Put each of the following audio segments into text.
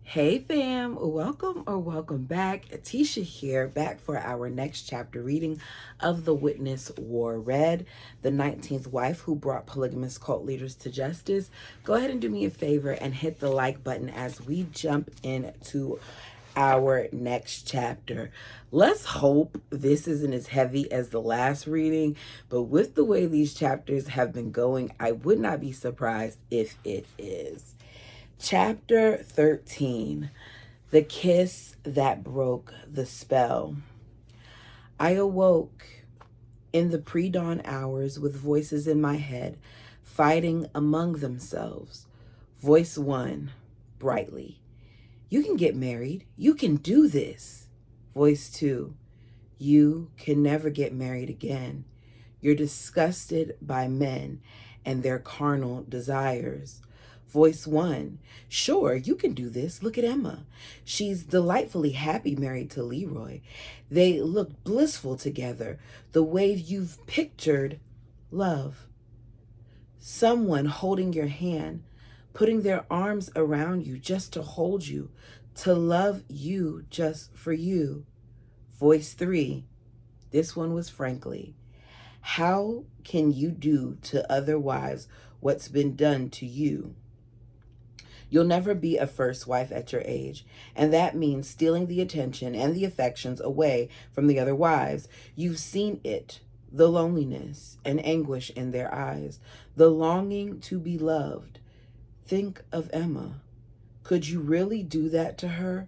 Hey fam, welcome or welcome back. Atisha here, back for our next chapter reading of The Witness War Read, the 19th wife who brought polygamous cult leaders to justice. Go ahead and do me a favor and hit the like button as we jump into our next chapter. Let's hope this isn't as heavy as the last reading, but with the way these chapters have been going, I would not be surprised if it is. Chapter 13, The Kiss That Broke the Spell. I awoke in the pre-dawn hours with voices in my head fighting among themselves. Voice 1, brightly, "You can get married. You can do this." Voice 2, "You can never get married again. You're disgusted by men and their carnal desires." Voice 1, "Sure, you can do this. Look at Emma. She's delightfully happy married to Leroy. They look blissful together, the way you've pictured love. Someone holding your hand, putting their arms around you just to hold you, to love you just for you." Voice 3, this one was frankly, "How can you do to other wives what's been done to you? You'll never be a first wife at your age, and that means stealing the attention and the affections away from the other wives. You've seen it, the loneliness and anguish in their eyes, the longing to be loved. Think of Emma. Could you really do that to her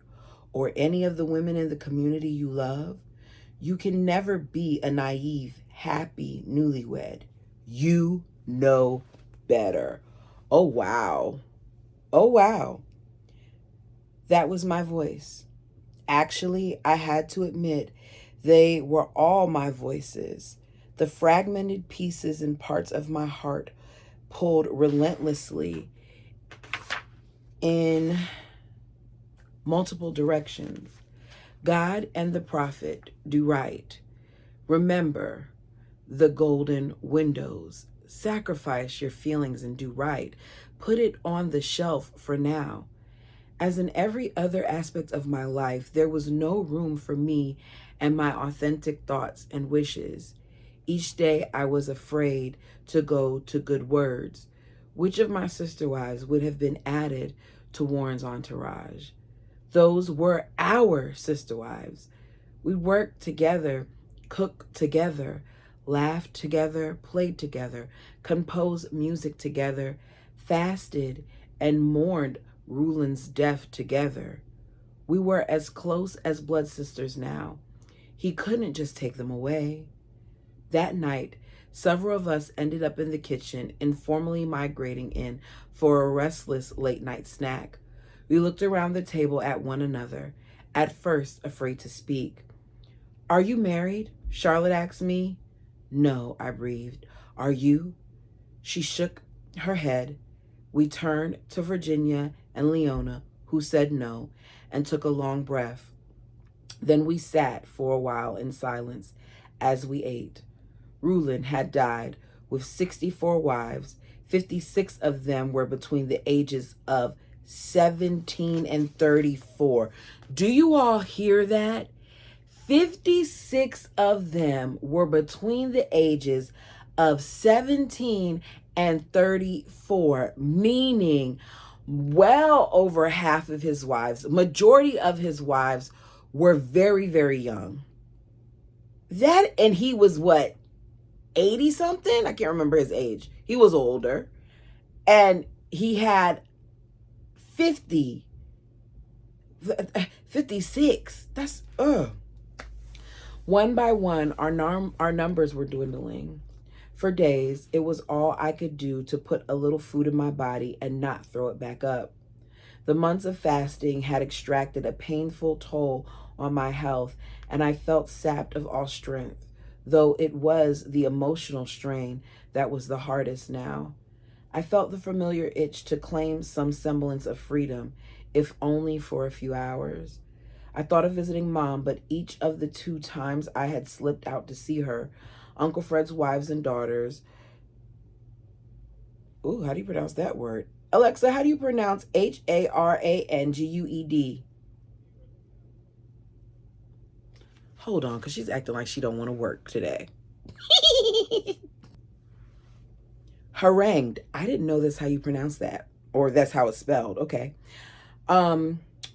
or any of the women in the community you love? You can never be a naive, happy newlywed. You know better." Oh, wow. Oh, wow. That was my voice. Actually, I had to admit, they were all my voices. The fragmented pieces and parts of my heart pulled relentlessly in multiple directions. God and the prophet do right. Remember the golden windows. Sacrifice your feelings and do right. Put it on the shelf for now. As in every other aspect of my life, there was no room for me and my authentic thoughts and wishes. Each day I was afraid to go to good words. Which of my sister wives would have been added to Warren's entourage? Those were our sister wives. We worked together, cooked together, laughed together, played together, composed music together, fasted, and mourned Rulin's death together. We were as close as blood sisters now. He couldn't just take them away. That night, several of us ended up in the kitchen, informally migrating in for a restless late night snack. We looked around the table at one another, at first afraid to speak. "Are you married?" Charlotte asked me. "No," I breathed. "Are you?" She shook her head. We turned to Virginia and Leona, who said no, and took a long breath. Then we sat for a while in silence as we ate. Rulin had died with 64 wives. 56 of them were between the ages of 17 and 34. Do you all hear that? 56 of them were between the ages of 17 and 34, meaning well over half of his wives, majority of his wives were very, very young. And he was what, 80 something? I can't remember his age. He was older. And he had 50, 56. That's, One by one, our numbers were dwindling. For days, it was all I could do to put a little food in my body and not throw it back up. The months of fasting had extracted a painful toll on my health, and I felt sapped of all strength, though it was the emotional strain that was the hardest now. I felt the familiar itch to claim some semblance of freedom, if only for a few hours. I thought of visiting Mom, but each of the 2 times I had slipped out to see her, Uncle Fred's wives and daughters, how do you pronounce that word? Alexa, how do you pronounce Harangued? Hold on, because she's acting like she don't want to work today. Harangued. I didn't know that's how you pronounce that. Or that's how it's spelled. Okay. Let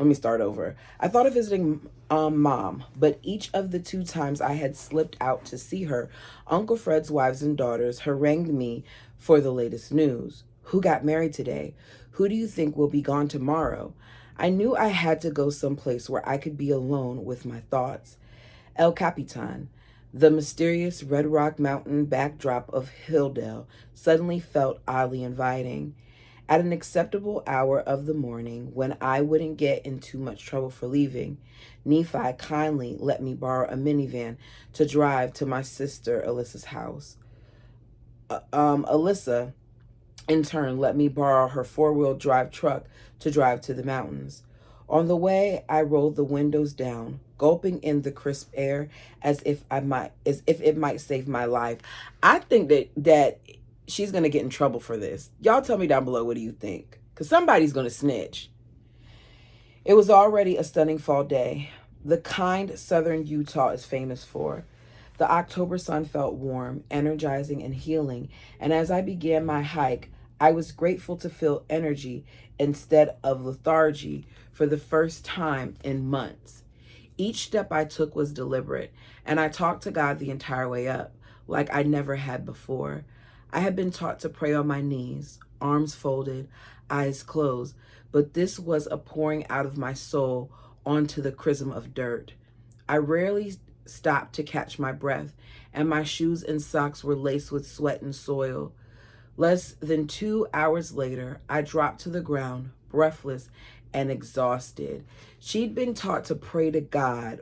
me start over. I thought of visiting mom, but each of the 2 times I had slipped out to see her, Uncle Fred's wives and daughters harangued me for the latest news. Who got married today? Who do you think will be gone tomorrow? I knew I had to go someplace where I could be alone with my thoughts. El Capitan, the mysterious Red Rock Mountain backdrop of Hilldale, suddenly felt oddly inviting. At an acceptable hour of the morning, when I wouldn't get in too much trouble for leaving, Nephi kindly let me borrow a minivan to drive to my sister Alyssa's house. Alyssa, in turn, let me borrow her 4-wheel drive truck to drive to the mountains. On the way, I rolled the windows down, gulping in the crisp air as if it might save my life. I think that she's gonna get in trouble for this. Y'all tell me down below, what do you think? Because somebody's gonna snitch. It was already a stunning fall day, the kind southern Utah is famous for. The October sun felt warm, energizing, and healing, and as I began my hike, I was grateful to feel energy instead of lethargy for the first time in months. Each step I took was deliberate, and I talked to God the entire way up, like I never had before. I had been taught to pray on my knees, arms folded, eyes closed, but this was a pouring out of my soul onto the chrism of dirt. I rarely stopped to catch my breath, and my shoes and socks were laced with sweat and soil. Less than 2 hours later, I dropped to the ground, breathless and exhausted. She'd been taught to pray to God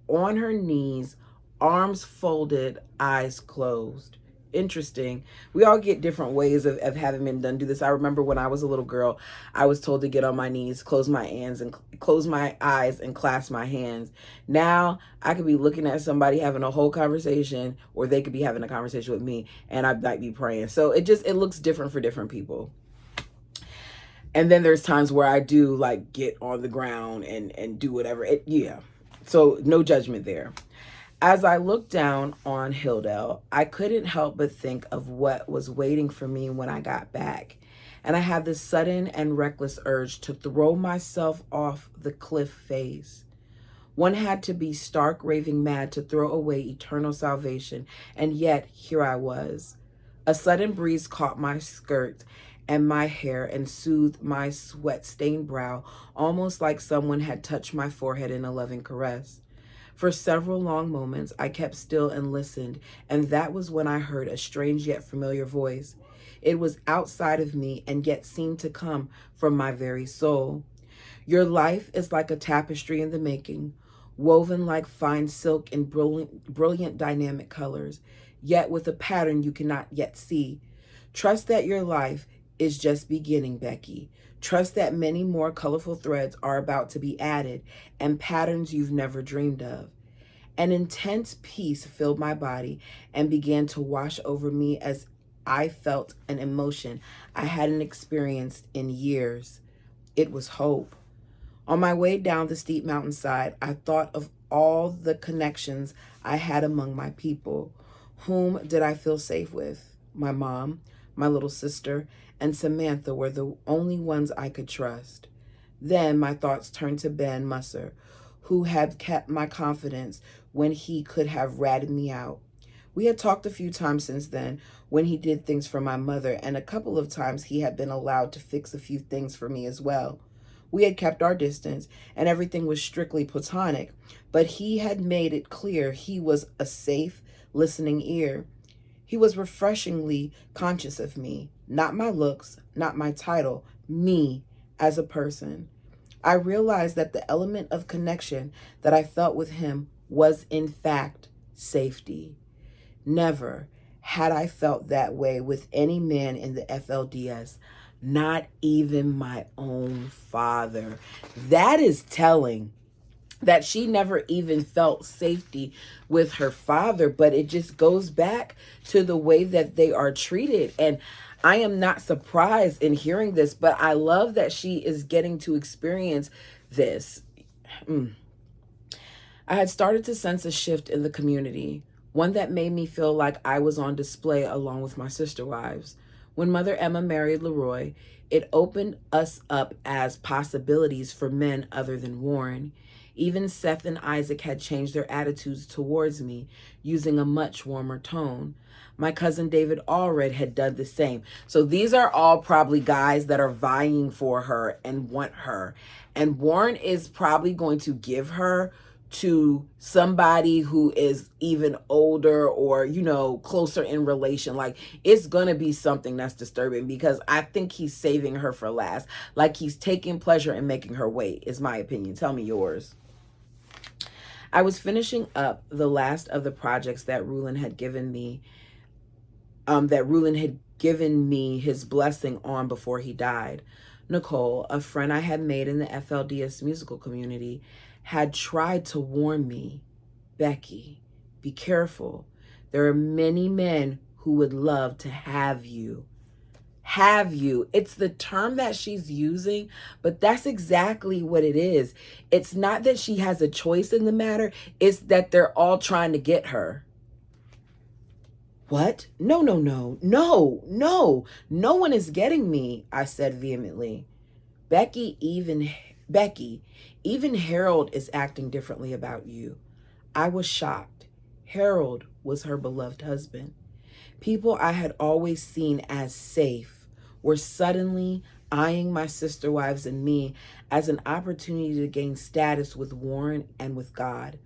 on her knees, arms folded, eyes closed. Interesting. We all get different ways of having been done do this. I remember when I was a little girl, I was told to get on my knees, close my eyes and clasp my hands. Now I could be looking at somebody having a whole conversation, or they could be having a conversation with me, and I might be praying. So it looks different for different people. And then there's times where I do like get on the ground and do whatever. Yeah. So no judgment there. As I looked down on Hilldale, I couldn't help but think of what was waiting for me when I got back. And I had this sudden and reckless urge to throw myself off the cliff face. One had to be stark raving mad to throw away eternal salvation, and yet here I was. A sudden breeze caught my skirt and my hair and soothed my sweat-stained brow, almost like someone had touched my forehead in a loving caress. For several long moments, I kept still and listened, and that was when I heard a strange yet familiar voice. It was outside of me and yet seemed to come from my very soul. Your life is like a tapestry in the making, woven like fine silk in brilliant dynamic colors, yet with a pattern you cannot yet see. Trust that your life is just beginning, Becky. Trust that many more colorful threads are about to be added and patterns you've never dreamed of. An intense peace filled my body and began to wash over me as I felt an emotion I hadn't experienced in years. It was hope. On my way down the steep mountainside, I thought of all the connections I had among my people. Whom did I feel safe with? My mom, my little sister, and Samantha were the only ones I could trust. Then my thoughts turned to Ben Musser, who had kept my confidence when he could have ratted me out. We had talked a few times since then when he did things for my mother, and a couple of times he had been allowed to fix a few things for me as well. We had kept our distance, and everything was strictly platonic, but he had made it clear he was a safe, listening ear. He was refreshingly conscious of me, not my looks, not my title, me as a person. I realized that the element of connection that I felt with him was in fact safety. Never had I felt that way with any man in the FLDS, not even my own father. That is telling. that she never even felt safety with her father. But it just goes back to the way that they are treated. And I am not surprised in hearing this, but I love that she is getting to experience this. I had started to sense a shift in the community, one that made me feel like I was on display along with my sister wives. When Mother Emma married Leroy, it opened us up as possibilities for men other than Warren. Even Seth and Isaac had changed their attitudes towards me, using a much warmer tone. My cousin David Allred had done the same. So these are all probably guys that are vying for her and want her. And Warren is probably going to give her to somebody who is even older or, you know, closer in relation. Like, it's going to be something that's disturbing, because I think he's saving her for last. Like, he's taking pleasure in making her wait, is my opinion. Tell me yours. I was finishing up the last of the projects that Rulon had given me, his blessing on before he died. Nicole, a friend I had made in the FLDS musical community, had tried to warn me, Becky, be careful. There are many men who would love to have you. Have you. It's the term that she's using, but that's exactly what it is. It's not that she has a choice in the matter. It's that they're all trying to get her. What? No. No one is getting me, I said vehemently. Becky, even Harold is acting differently about you. I was shocked. Harold was her beloved husband. People I had always seen as safe were suddenly eyeing my sister wives and me as an opportunity to gain status with Warren and with God.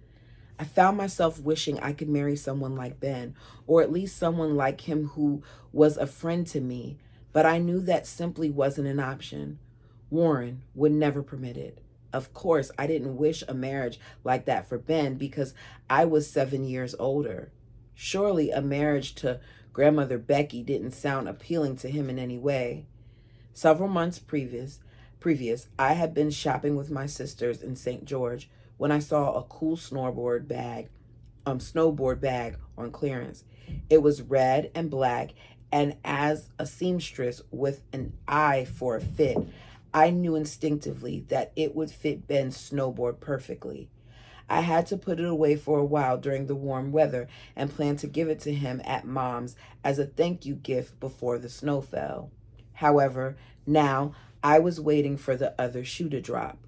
I found myself wishing I could marry someone like Ben, or at least someone like him who was a friend to me, but I knew that simply wasn't an option. Warren would never permit it. Of course, I didn't wish a marriage like that for Ben because I was 7 years older. Surely a marriage to grandmother Becky didn't sound appealing to him in any way. Several months previous, I had been shopping with my sisters in St. George when I saw a cool snowboard bag on clearance. It was red and black, and as a seamstress with an eye for a fit, I knew instinctively that it would fit Ben's snowboard perfectly. I had to put it away for a while during the warm weather and planned to give it to him at Mom's as a thank you gift before the snow fell. However, now I was waiting for the other shoe to drop.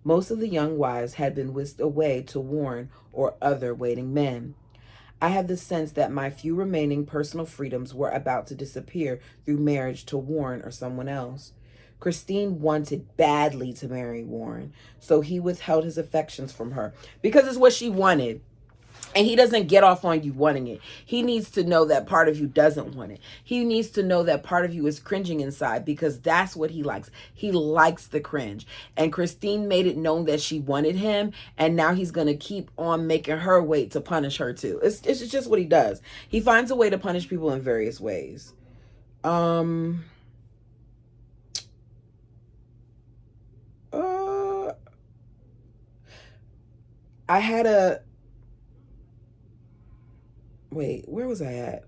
Most of the young wives had been whisked away to Warren or other waiting men. I had the sense that my few remaining personal freedoms were about to disappear through marriage to Warren or someone else. Christine wanted badly to marry Warren, so he withheld his affections from her because it's what she wanted. And he doesn't get off on you wanting it. He needs to know that part of you doesn't want it. He needs to know that part of you is cringing inside, because that's what he likes. He likes the cringe. And Christine made it known that she wanted him, and now he's going to keep on making her wait to punish her too. It's just what he does. He finds a way to punish people in various ways. I had a... Wait, where was I at?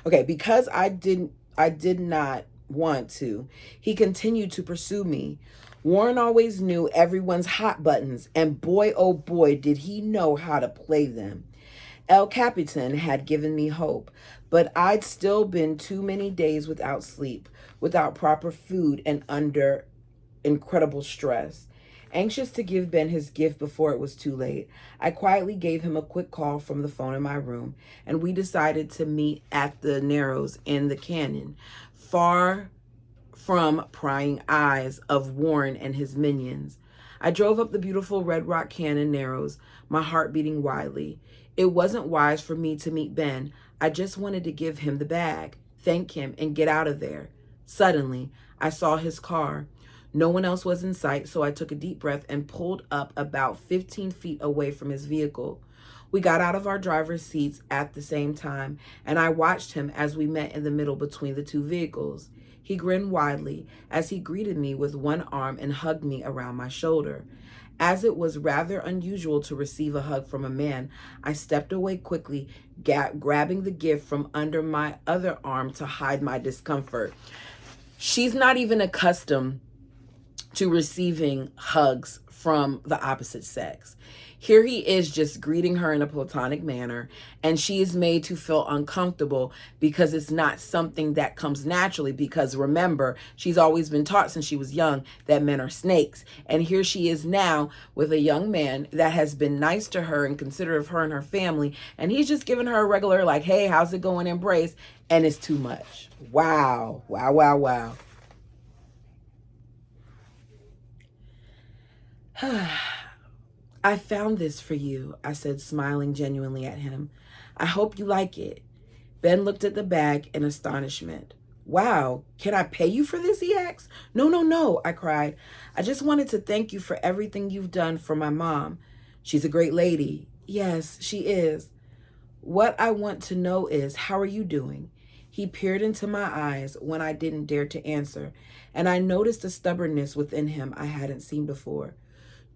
Okay, because I did not want to, he continued to pursue me. Warren always knew everyone's hot buttons, and boy, oh boy, did he know how to play them. El Capitan had given me hope, but I'd still been too many days without sleep, without proper food, and under incredible stress. Anxious to give Ben his gift before it was too late, I quietly gave him a quick call from the phone in my room, and we decided to meet at the Narrows in the Canyon, far from prying eyes of Warren and his minions. I drove up the beautiful Red Rock Canyon Narrows, my heart beating wildly. It wasn't wise for me to meet Ben. I just wanted to give him the bag, thank him, and get out of there. Suddenly, I saw his car. No one else was in sight, so I took a deep breath and pulled up about 15 feet away from his vehicle. We got out of our driver's seats at the same time, and I watched him as we met in the middle between the two vehicles. He grinned widely as he greeted me with one arm and hugged me around my shoulder. As it was rather unusual to receive a hug from a man, I stepped away quickly, grabbing the gift from under my other arm to hide my discomfort. She's not even accustomed to receiving hugs from the opposite sex. Here he is just greeting her in a platonic manner, and she is made to feel uncomfortable because it's not something that comes naturally. Because remember, she's always been taught since she was young that men are snakes. And here she is now with a young man that has been nice to her and considerate of her and her family, and he's just giving her a regular, like, hey, how's it going, embrace, and it's too much. Wow, wow, wow, wow. I found this for you, I said, smiling genuinely at him. I hope you like it. Ben looked at the bag in astonishment. Wow, can I pay you for this, he asked. No, I cried. I just wanted to thank you for everything you've done for my mom. She's a great lady. Yes, she is. What I want to know is, how are you doing? He peered into my eyes when I didn't dare to answer, and I noticed a stubbornness within him I hadn't seen before.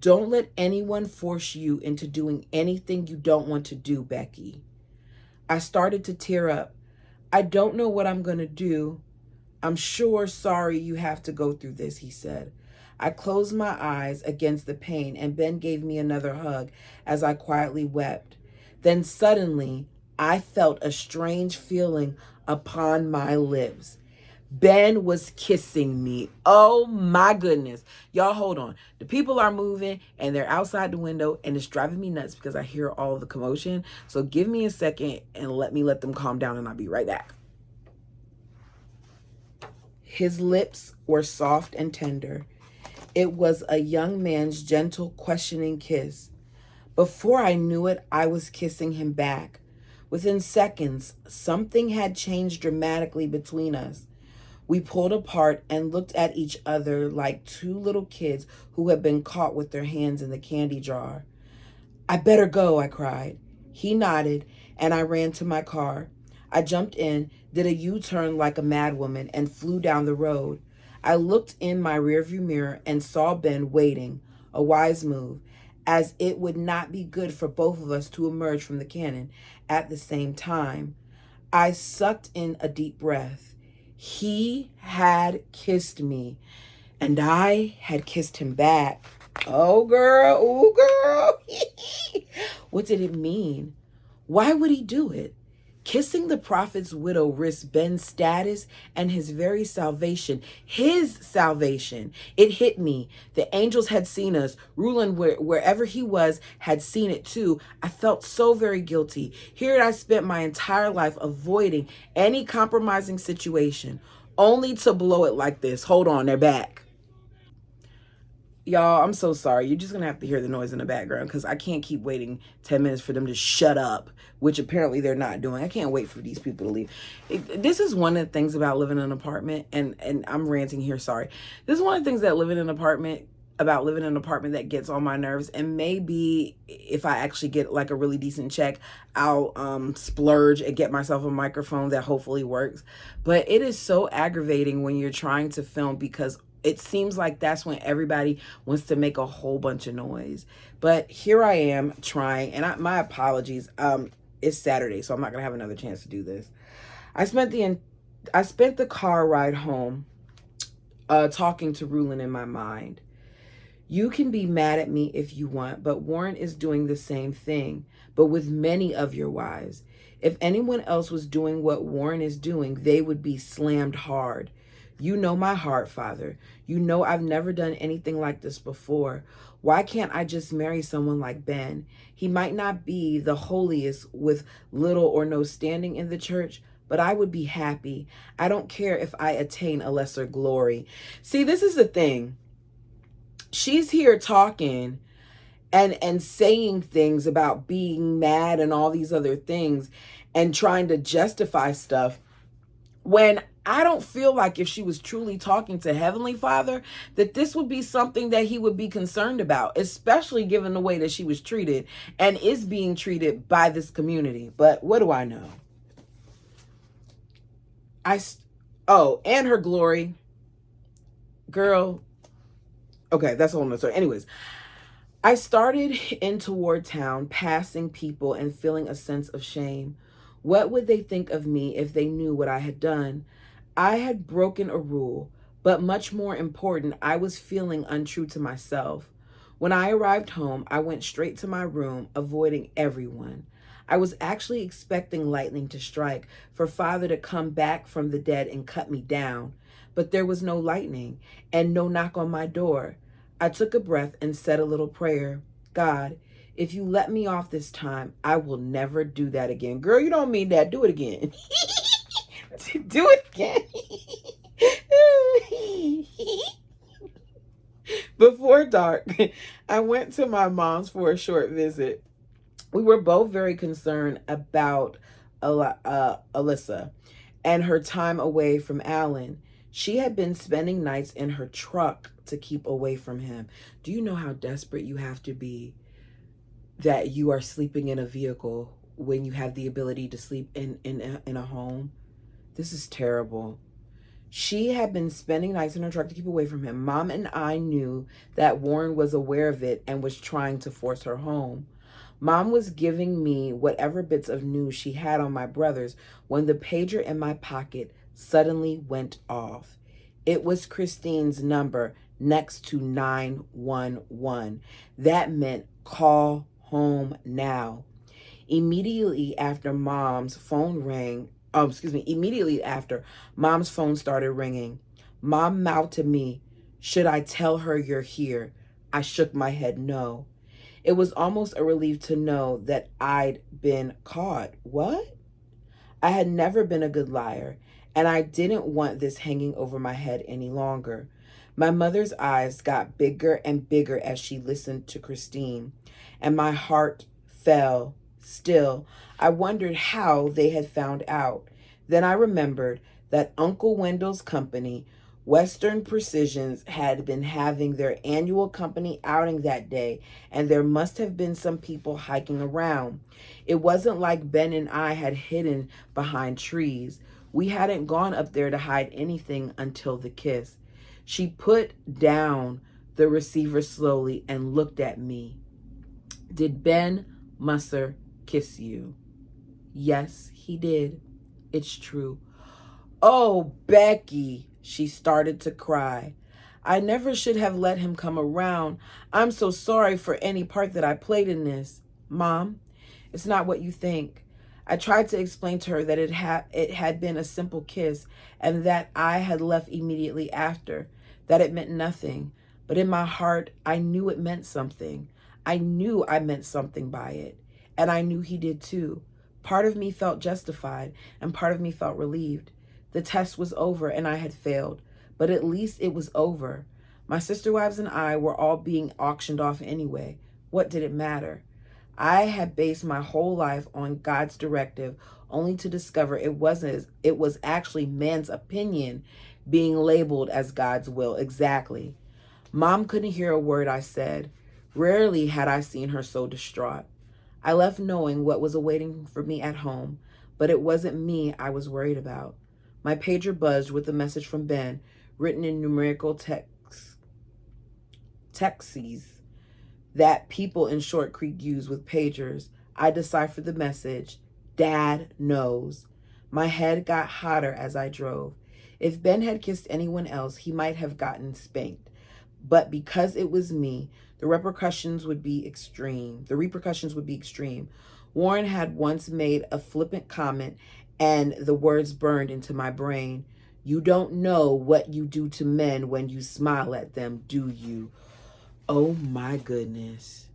Don't let anyone force you into doing anything you don't want to do, Becky. I started to tear up. I don't know what I'm going to do. I'm sure sorry you have to go through this, he said. I closed my eyes against the pain, and Ben gave me another hug as I quietly wept. Then suddenly, I felt a strange feeling upon my lips. Ben was kissing me. Oh my goodness. Y'all, hold on. The people are moving and they're outside the window, and it's driving me nuts because I hear all of the commotion. So give me a second and let them calm down, and I'll be right back. His lips were soft and tender. It was a young man's gentle, questioning kiss. Before I knew it, I was kissing him back. Within seconds, something had changed dramatically between us. We pulled apart and looked at each other like two little kids who had been caught with their hands in the candy jar. I better go, I cried. He nodded, and I ran to my car. I jumped in, did a U-turn like a madwoman, and flew down the road. I looked in my rearview mirror and saw Ben waiting, a wise move, as it would not be good for both of us to emerge from the cannon at the same time. I sucked in a deep breath. He had kissed me, and I had kissed him back. Oh, girl. Ooh, girl. What did it mean? Why would he do it? Kissing the prophet's widow risked Ben's status and his very salvation. His salvation. It hit me. The angels had seen us. Rulon, wherever he was, had seen it too. I felt so very guilty. Here I spent my entire life avoiding any compromising situation, only to blow it like this. Hold on, they're back. Y'all, I'm so sorry. You're just going to have to hear the noise in the background because I can't keep waiting 10 minutes for them to shut up, which apparently they're not doing. I can't wait for these people to leave. This is one of the things about living in an apartment, and I'm ranting here, sorry. This is one of the things that living in an apartment that gets on my nerves, and maybe if I actually get like a really decent check, I'll splurge and get myself a microphone that hopefully works. But it is so aggravating when you're trying to film because it seems like that's when everybody wants to make a whole bunch of noise. But here I am trying, and my apologies. It's Saturday, so I'm not gonna have another chance to do this. I spent the car ride home talking to Rulon in my mind. You can be mad at me if you want, but Warren is doing the same thing, but with many of your wives. If anyone else was doing what Warren is doing, they would be slammed hard. You know my heart, Father. You know I've never done anything like this before. Why can't I just marry someone like Ben? He might not be the holiest with little or no standing in the church, but I would be happy. I don't care if I attain a lesser glory. See, this is the thing. She's here talking and saying things about being mad and all these other things and trying to justify stuff when I don't feel like if she was truly talking to Heavenly Father, that this would be something that he would be concerned about, especially given the way that she was treated and is being treated by this community. But what do I know? And her glory. Girl. Okay, that's a whole nother story. Anyways, I started in toward town, passing people and feeling a sense of shame. What would they think of me if they knew what I had done? I had broken a rule, but much more important, I was feeling untrue to myself. When I arrived home, I went straight to my room, avoiding everyone. I was actually expecting lightning to strike, for Father to come back from the dead and cut me down. But there was no lightning and no knock on my door. I took a breath and said a little prayer. God, if you let me off this time, I will never do that again. Girl, you don't mean that. Do it again. Do it again. Before dark, I went to my mom's for a short visit. We were both very concerned about Alyssa and her time away from Alan. She had been spending nights in her truck to keep away from him. Do you know how desperate you have to be that you are sleeping in a vehicle when you have the ability to sleep in a home? This is terrible. She had been spending nights in her truck to keep away from him. Mom and I knew that Warren was aware of it and was trying to force her home. Mom was giving me whatever bits of news she had on my brothers when the pager in my pocket suddenly went off. It was Christine's number next to 911. That meant call home now. Immediately after Mom's phone started ringing, Mom mouthed to me, "Should I tell her you're here?" I shook my head no. It was almost a relief to know that I'd been caught. What? I had never been a good liar, and I didn't want this hanging over my head any longer. My mother's eyes got bigger and bigger as she listened to Christine, and my heart fell. Still, I wondered how they had found out. Then I remembered that Uncle Wendell's company, Western Precisions, had been having their annual company outing that day, and there must have been some people hiking around. It wasn't like Ben and I had hidden behind trees. We hadn't gone up there to hide anything until the kiss. She put down the receiver slowly and looked at me. "Did Ben Musser kiss you?" "Yes, he did. It's true." "Oh, Becky." She started to cry. "I never should have let him come around. I'm so sorry for any part that I played in this." "Mom, it's not what you think." I tried to explain to her that it had been a simple kiss and that I had left immediately after, that it meant nothing. But in my heart, I knew it meant something. I knew I meant something by it. And I knew he did too. Part of me felt justified and part of me felt relieved. The test was over and I had failed, but at least it was over. My sister wives and I were all being auctioned off anyway. What did it matter? I had based my whole life on God's directive, only to discover it was actually man's opinion being labeled as God's will. Exactly. Mom couldn't hear a word I said. Rarely had I seen her so distraught. I left knowing what was awaiting for me at home, but it wasn't me I was worried about. My pager buzzed with a message from Ben, written in numerical texts that people in Short Creek use with pagers. I deciphered the message. Dad knows. My head got hotter as I drove. If Ben had kissed anyone else, he might have gotten spanked. But because it was me, the repercussions would be extreme. Warren had once made a flippant comment, and the words burned into my brain. "You don't know what you do to men when you smile at them, do you?" Oh my goodness.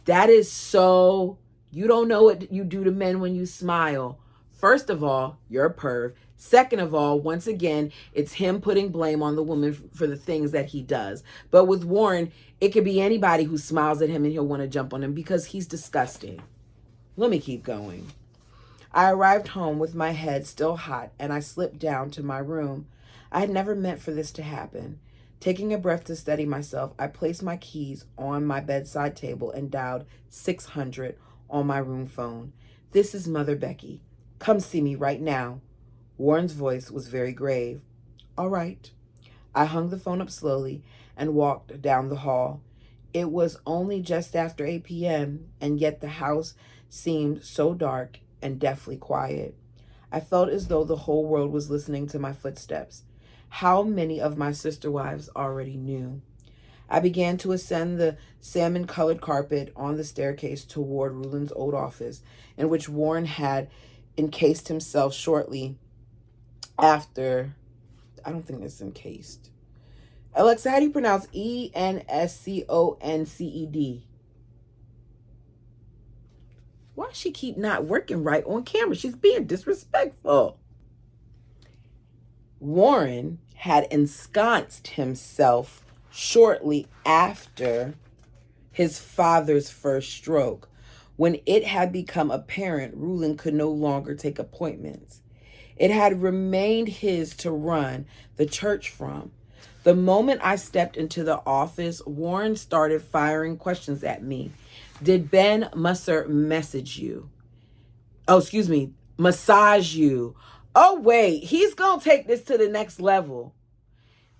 That is so, you don't know what you do to men when you smile. First of all, you're a perv. Second of all, once again, it's him putting blame on the woman for the things that he does. But with Warren, it could be anybody who smiles at him and he'll want to jump on him because he's disgusting. Let me keep going. I arrived home with my head still hot, and I slipped down to my room. I had never meant for this to happen. Taking a breath to steady myself, I placed my keys on my bedside table and dialed 600 on my room phone. "This is Mother Becky. Come see me right now." Warren's voice was very grave. "All right." I hung the phone up slowly and walked down the hall. It was only just after 8 p.m., and yet the house seemed so dark and deathly quiet. I felt as though the whole world was listening to my footsteps. How many of my sister wives already knew? I began to ascend the salmon-colored carpet on the staircase toward Ruland's old office, in which Warren had encased himself shortly after. I don't think it's encased. Alexa, how do you pronounce Ensconced? Why does she keep not working right on camera? She's being disrespectful. Warren had ensconced himself shortly after his father's first stroke, when it had become apparent Ruland could no longer take appointments. It had remained his to run the church from. The moment I stepped into the office, Warren started firing questions at me. "Did Ben Musser message you? Massage you? Oh, wait, he's going to take this to the next level.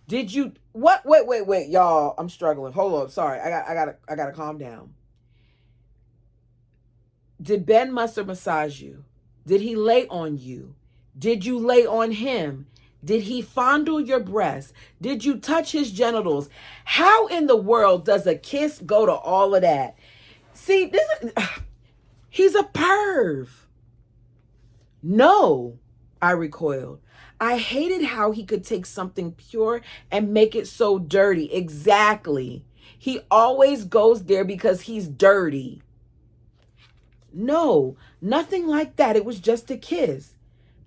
Did you, what, wait, y'all, I'm struggling. Hold on, sorry, I gotta calm down. Did Ben Musser massage you? Did he lay on you? Did you lay on him? Did he fondle your breast? Did you touch his genitals? How in the world does a kiss go to all of that?" See, he's a perv. "No," I recoiled. I hated how he could take something pure and make it so dirty. Exactly. He always goes there because he's dirty. "No, nothing like that. It was just a kiss."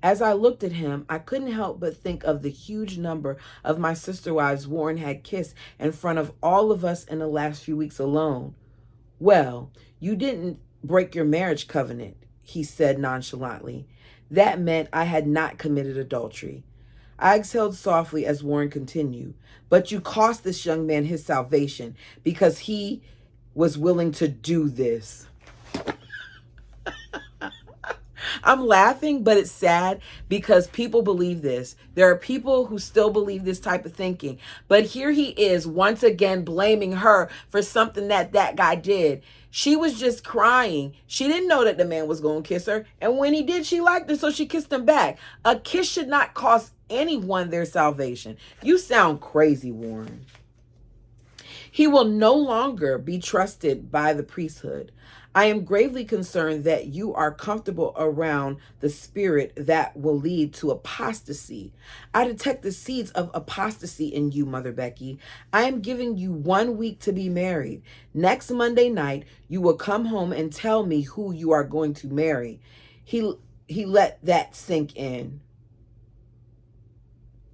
As I looked at him, I couldn't help but think of the huge number of my sister wives Warren had kissed in front of all of us in the last few weeks alone. "Well, you didn't break your marriage covenant," he said nonchalantly. That meant I had not committed adultery. I exhaled softly as Warren continued. "But you cost this young man his salvation because he was willing to do this." I'm laughing, but it's sad because people believe this. There are people who still believe this type of thinking. But here he is once again blaming her for something that guy did. She was just crying. She didn't know that the man was going to kiss her. And when he did, she liked it, so she kissed him back. A kiss should not cost anyone their salvation. You sound crazy, Warren. He will no longer be trusted by the priesthood. I am gravely concerned that you are comfortable around the spirit that will lead to apostasy. I detect the seeds of apostasy in you, Mother Becky. I am giving you 1 week to be married. Next Monday night, you will come home and tell me who you are going to marry. He let that sink in.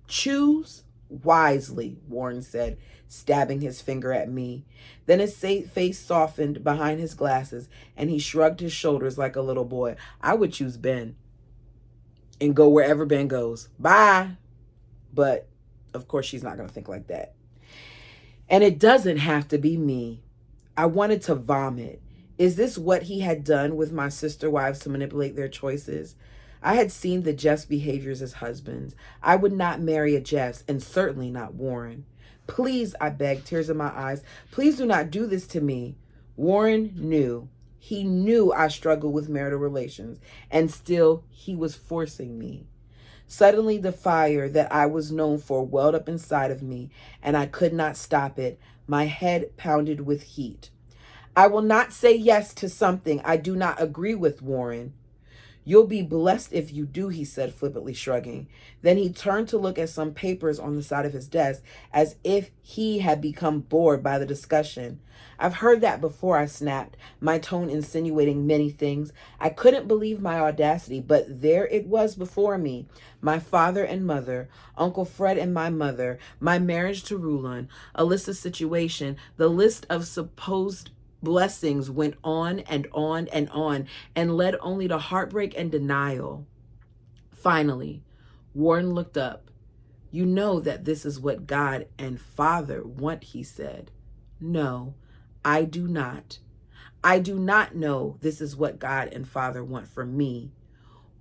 "Choose wisely," Warren said, stabbing his finger at me. Then his face softened behind his glasses, and he shrugged his shoulders like a little boy. "I would choose Ben and go wherever Ben goes. Bye." But, of course, she's not going to think like that. "And it doesn't have to be me." I wanted to vomit. Is this what he had done with my sister wives to manipulate their choices? I had seen the Jeff's behaviors as husbands. I would not marry a Jeff's, and certainly not Warren. "Please," I begged, tears in my eyes, "please do not do this to me." Warren knew. He knew I struggled with marital relations, and still he was forcing me. Suddenly the fire that I was known for welled up inside of me, and I could not stop it. My head pounded with heat. "I will not say yes to something I do not agree with, Warren." "You'll be blessed if you do," he said, flippantly shrugging. Then he turned to look at some papers on the side of his desk, as if he had become bored by the discussion. "I've heard that before," I snapped, my tone insinuating many things. I couldn't believe my audacity, but there it was before me. My father and mother, Uncle Fred and my mother, my marriage to Ruland, Alyssa's situation, the list of supposed blessings went on and on and on and led only to heartbreak and denial. Finally, Warren looked up. "You know that this is what God and Father want," he said. "No, I do not. I do not know this is what God and Father want for me."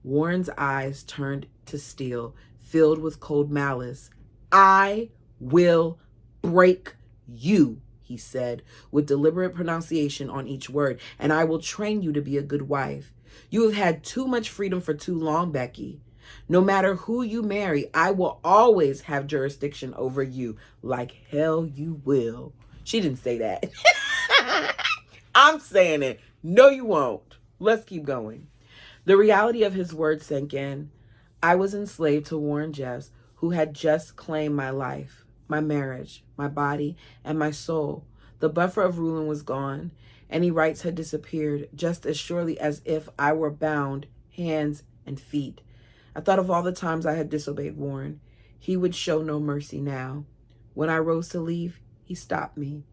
Warren's eyes turned to steel, filled with cold malice. "I will break you," he said, with deliberate pronunciation on each word, "and I will train you to be a good wife. You have had too much freedom for too long, Becky. No matter who you marry, I will always have jurisdiction over you. Like hell you will." She didn't say that. I'm saying it. No, you won't. Let's keep going. The reality of his words sank in. I was enslaved to Warren Jeffs, who had just claimed my life, my marriage, my body, and my soul. The buffer of ruling was gone. Any rights had disappeared, just as surely as if I were bound, hands and feet. I thought of all the times I had disobeyed Warren. He would show no mercy now. When I rose to leave, he stopped me.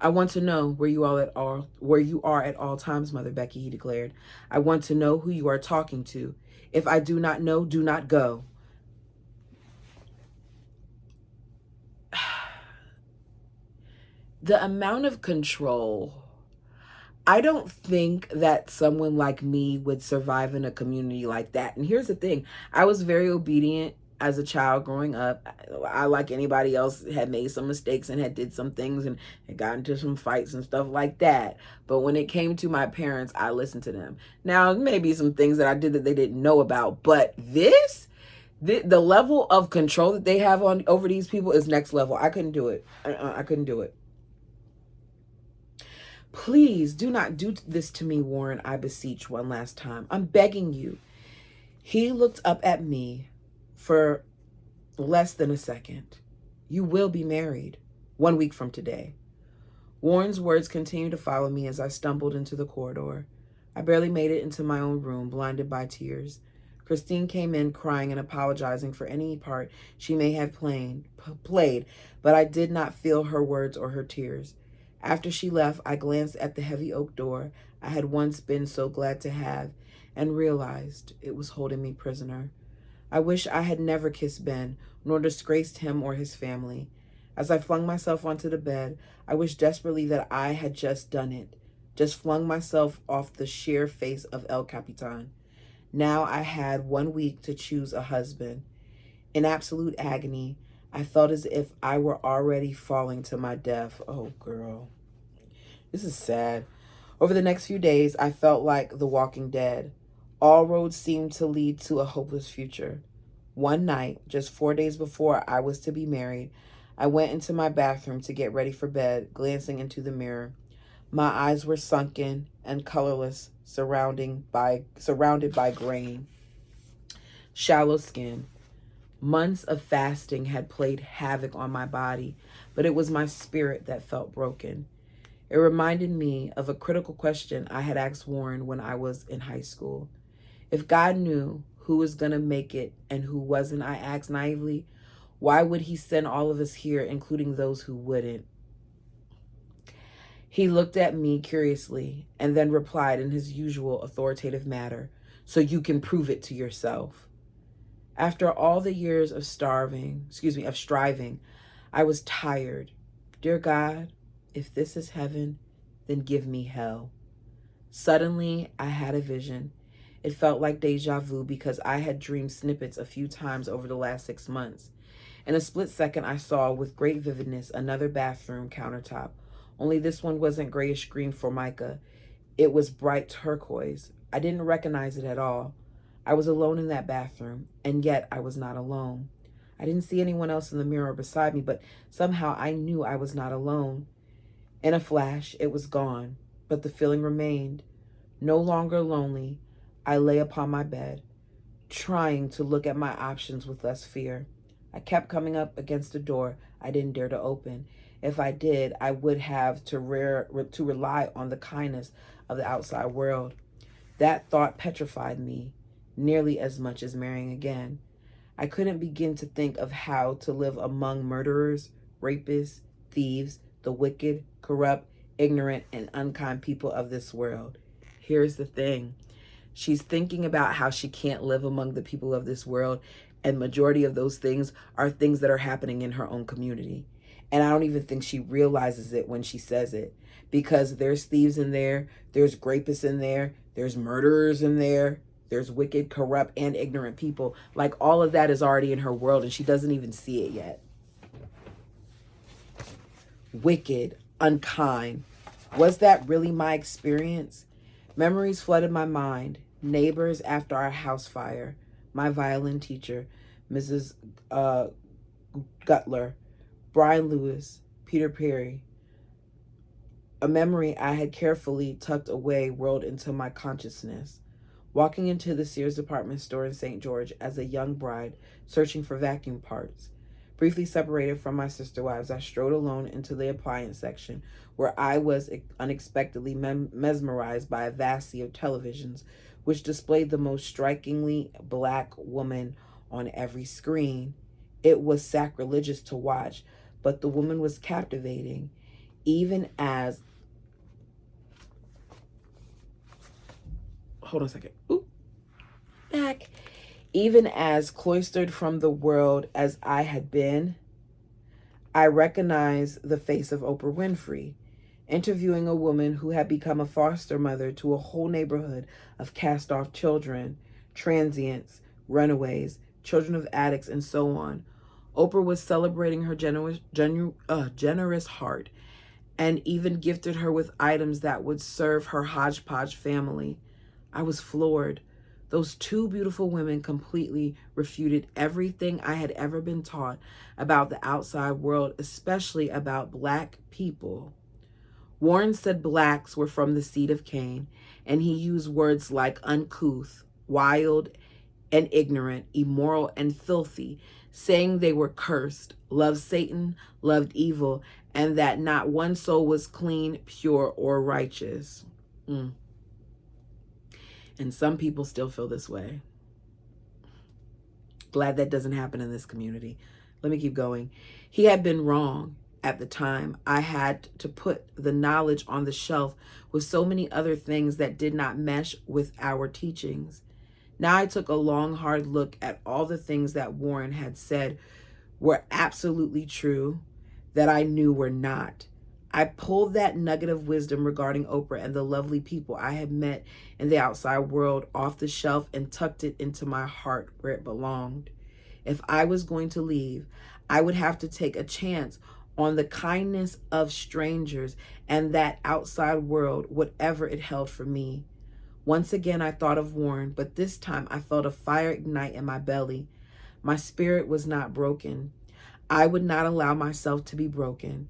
"I want to know where you are at all times, Mother Becky," he declared. "I want to know who you are talking to. If I do not know, do not go." The amount of control. I don't think that someone like me would survive in a community like that. And here's the thing. I was very obedient as a child growing up. I, like anybody else, had made some mistakes and had did some things and had gotten into some fights and stuff like that. But when it came to my parents, I listened to them. Now, maybe some things that I did that they didn't know about, but the level of control that they have over these people is next level. I couldn't do it. I couldn't do it. "Please do not do this to me, Warren," I beseech one last time. "I'm begging you." He looked up at me for less than a second. "You will be married 1 week from today." Warren's words continued to follow me as I stumbled into the corridor. I barely made it into my own room, blinded by tears. Christine came in crying and apologizing for any part she may have played, but I did not feel her words or her tears. After she left, I glanced at the heavy oak door I had once been so glad to have and realized it was holding me prisoner. I wish I had never kissed Ben, nor disgraced him or his family. As I flung myself onto the bed, I wished desperately that I had just done it, just flung myself off the sheer face of El Capitan. Now I had 1 week to choose a husband. In absolute agony, I felt as if I were already falling to my death. Oh, girl. This is sad. Over the next few days, I felt like the Walking Dead. All roads seemed to lead to a hopeless future. One night, just 4 days before I was to be married, I went into my bathroom to get ready for bed, glancing into the mirror. My eyes were sunken and colorless, surrounded by grain, shallow skin. Months of fasting had played havoc on my body, but it was my spirit that felt broken. It reminded me of a critical question I had asked Warren when I was in high school. If God knew who was going to make it and who wasn't, I asked naively, why would he send all of us here, including those who wouldn't? He looked at me curiously and then replied in his usual authoritative manner, "So you can prove it to yourself." After all the years of striving, I was tired. Dear God, if this is heaven, then give me hell. Suddenly, I had a vision. It felt like deja vu because I had dreamed snippets a few times over the last 6 months. In a split second, I saw with great vividness another bathroom countertop. Only this one wasn't grayish green formica. It was bright turquoise. I didn't recognize it at all. I was alone in that bathroom, and yet I was not alone. I didn't see anyone else in the mirror beside me, but somehow I knew I was not alone. In a flash, it was gone, but the feeling remained. No longer lonely, I lay upon my bed, trying to look at my options with less fear. I kept coming up against a door I didn't dare to open. If I did, I would have to rely on the kindness of the outside world. That thought petrified me nearly as much as marrying again. I couldn't begin to think of how to live among murderers, rapists, thieves, the wicked, corrupt, ignorant, and unkind people of this world. Here's the thing. She's thinking about how she can't live among the people of this world, and majority of those things are things that are happening in her own community. And I don't even think she realizes it when she says it, because there's thieves in there, there's rapists in there, there's murderers in there, there's wicked, corrupt, and ignorant people. Like, all of that is already in her world, and she doesn't even see it yet. Wicked, unkind. Was that really my experience? Memories flooded my mind. Neighbors after our house fire. My violin teacher, Mrs. Gutler. Brian Lewis. Peter Perry. A memory I had carefully tucked away whirled into my consciousness. Walking into the Sears department store in St. George as a young bride, searching for vacuum parts. Briefly separated from my sister wives, I strode alone into the appliance section, where I was unexpectedly mesmerized by a vast sea of televisions, which displayed the most strikingly black woman on every screen. It was sacrilegious to watch, but the woman was captivating, even as... Hold on a second. Ooh. Back. Even as cloistered from the world as I had been, I recognized the face of Oprah Winfrey, interviewing a woman who had become a foster mother to a whole neighborhood of cast-off children, transients, runaways, children of addicts, and so on. Oprah was celebrating her generous heart, and even gifted her with items that would serve her hodgepodge family. I was floored. Those two beautiful women completely refuted everything I had ever been taught about the outside world, especially about Black people. Warren said Blacks were from the seed of Cain, and he used words like uncouth, wild, and ignorant, immoral, and filthy, saying they were cursed, loved Satan, loved evil, and that not one soul was clean, pure, or righteous. And some people still feel this way. Glad that doesn't happen in this community. Let me keep going. He had been wrong at the time. I had to put the knowledge on the shelf with so many other things that did not mesh with our teachings. Now I took a long, hard look at all the things that Warren had said were absolutely true, that I knew were not. I pulled that nugget of wisdom regarding Oprah and the lovely people I had met in the outside world off the shelf and tucked it into my heart where it belonged. If I was going to leave, I would have to take a chance on the kindness of strangers and that outside world, whatever it held for me. Once again, I thought of Warren, but this time I felt a fire ignite in my belly. My spirit was not broken. I would not allow myself to be broken.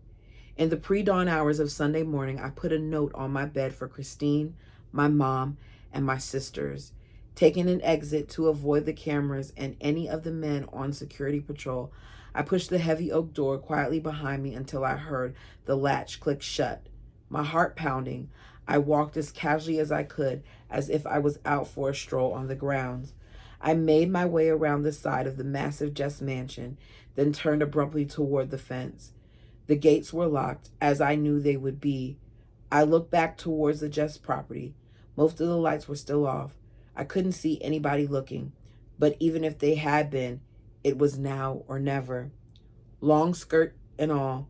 In the pre-dawn hours of Sunday morning, I put a note on my bed for Christine, my mom, and my sisters, taking an exit to avoid the cameras and any of the men on security patrol. I pushed the heavy oak door quietly behind me until I heard the latch click shut. My heart pounding, I walked as casually as I could, as if I was out for a stroll on the grounds. I made my way around the side of the massive Jess mansion, then turned abruptly toward the fence. The gates were locked, as I knew they would be. I looked back towards the Jess property. Most of the lights were still off. I couldn't see anybody looking, but even if they had been, it was now or never. Long skirt and all,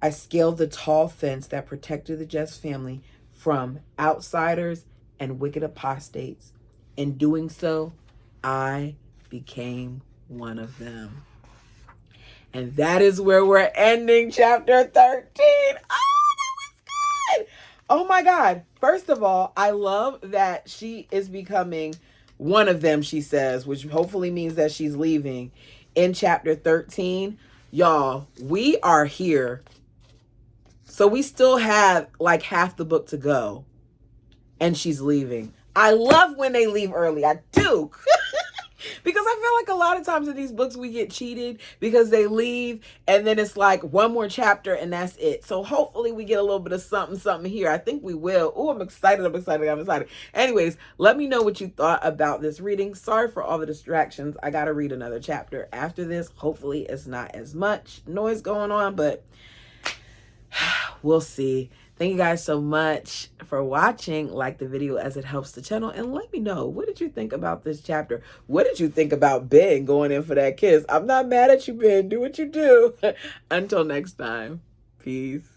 I scaled the tall fence that protected the Jess family from outsiders and wicked apostates. In doing so, I became one of them. And that is where we're ending chapter 13. Oh, that was good. Oh my God. First of all, I love that she is becoming one of them, she says, which hopefully means that she's leaving in chapter 13. Y'all, we are here. So we still have like half the book to go. And she's leaving. I love when they leave early. I do. Because I feel like a lot of times in these books we get cheated because they leave and then it's like one more chapter and that's it. So hopefully we get a little bit of something here. I think we will. Oh, I'm excited. Anyways, let me know what you thought about this reading. Sorry for all the distractions. I got to read another chapter after this. Hopefully it's not as much noise going on, but we'll see. Thank you guys so much for watching. Like the video as it helps the channel. And let me know, what did you think about this chapter? What did you think about Ben going in for that kiss? I'm not mad at you, Ben. Do what you do. Until next time. Peace.